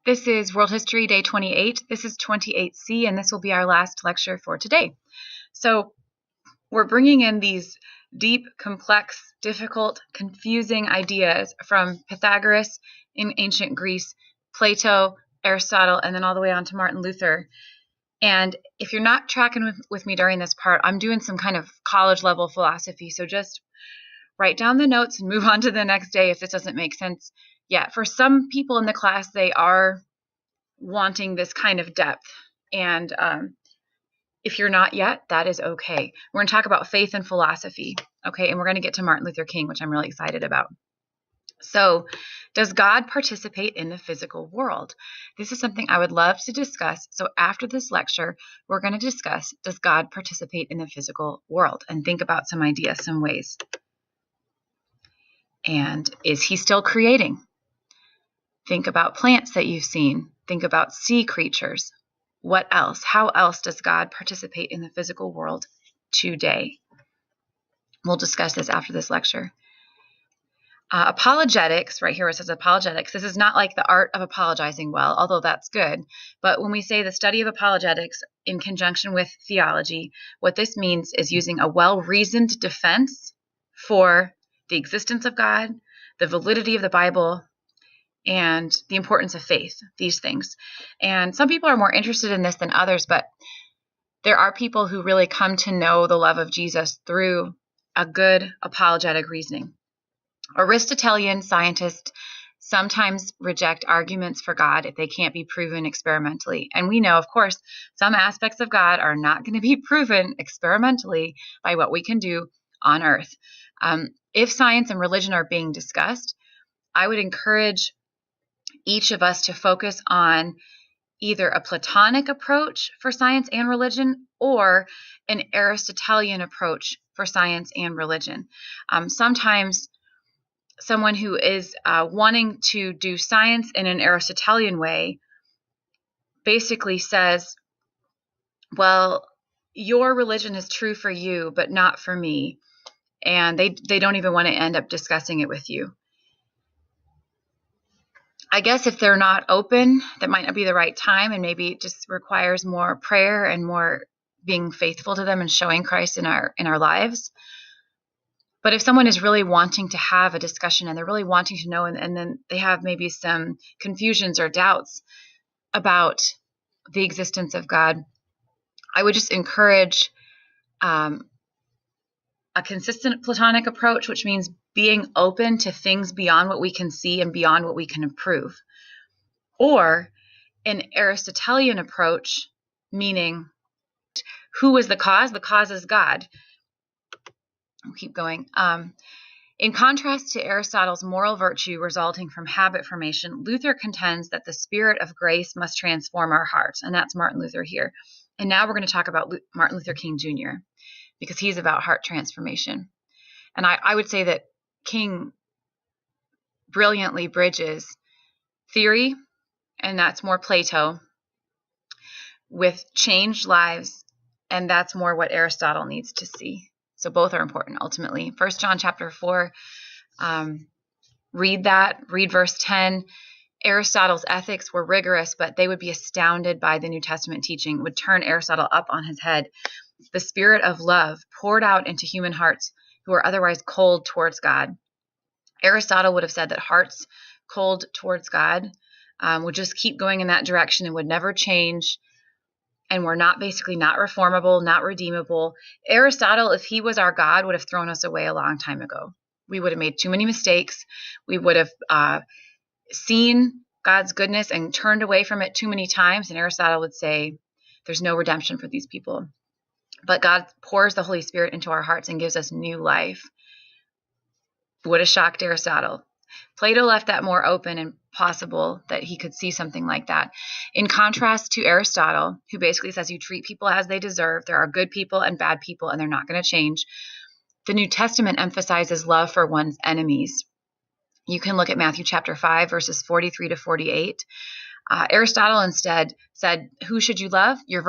This is World History Day 28. This is 28C, and this will be our last lecture for today. So we're bringing in these deep, complex, difficult, confusing ideas from Pythagoras in ancient Greece, Plato, Aristotle, and then all the way on to Martin Luther. And if you're not tracking with me during this part, I'm doing some kind of college level philosophy. So just write down the notes and move on to the next day if this doesn't make sense yet. For some people in the class, they are wanting this kind of depth. And if you're not yet, that is okay. We're going to talk about faith and philosophy. Okay. And we're going to get to Martin Luther King, which I'm really excited about. So, does God participate in the physical world? This is something I would love to discuss. So after this lecture, we're going to discuss, does God participate in the physical world? And think about some ideas, some ways. And is he still creating? Think about plants that you've seen. Think about sea creatures. What else? How else does God participate in the physical world today? We'll discuss this after this lecture. Apologetics, right here it says apologetics. This is not like the art of apologizing well, although that's good. But when we say the study of apologetics in conjunction with theology, what this means is using a well-reasoned defense for the existence of God, the validity of the Bible, and the importance of faith, these things. And some people are more interested in this than others, but there are people who really come to know the love of Jesus through a good apologetic reasoning. Aristotelian scientists sometimes reject arguments for God if they can't be proven experimentally. And we know, of course, some aspects of God are not going to be proven experimentally by what we can do on earth. If science and religion are being discussed, I would encourage each of us to focus on either a Platonic approach for science and religion or an Aristotelian approach for science and religion. Sometimes someone who is wanting to do science in an Aristotelian way basically says, well, your religion is true for you, but not for me. And they don't even want to end up discussing it with you. I guess if they're not open, that might not be the right time, and maybe it just requires more prayer and more being faithful to them and showing Christ in our lives. But if someone is really wanting to have a discussion and they're really wanting to know, and then they have maybe some confusions or doubts about the existence of God, I would just encourage a consistent Platonic approach, which means being open to things beyond what we can see and beyond what we can prove. Or an Aristotelian approach, meaning who is the cause? The cause is God. We'll keep going. In contrast to Aristotle's moral virtue resulting from habit formation, Luther contends that the spirit of grace must transform our hearts. And that's Martin Luther here. And now we're going to talk about Martin Luther King Jr., because he's about heart transformation. And I would say that King brilliantly bridges theory, and that's more Plato, with changed lives, and that's more what Aristotle needs to see. So both are important ultimately. 1 John chapter 4, read verse 10. Aristotle's ethics were rigorous, but they would be astounded by the New Testament teaching, would turn Aristotle up on his head. The spirit of love poured out into human hearts who are otherwise cold towards God. Aristotle would have said that hearts cold towards God would just keep going in that direction and would never change, and were not reformable, not redeemable. Aristotle, if he was our God, would have thrown us away a long time ago. We would have made too many mistakes. We would have seen God's goodness and turned away from it too many times, and Aristotle would say, there's no redemption for these people. But God pours the Holy Spirit into our hearts and gives us new life. Would have shocked Aristotle. Plato left that more open and possible that he could see something like that. In contrast to Aristotle, who basically says you treat people as they deserve. There are good people and bad people, and they're not going to change. The New Testament emphasizes love for one's enemies. You can look at Matthew chapter 5, verses 43 to 48. Aristotle instead said, who should you love? Your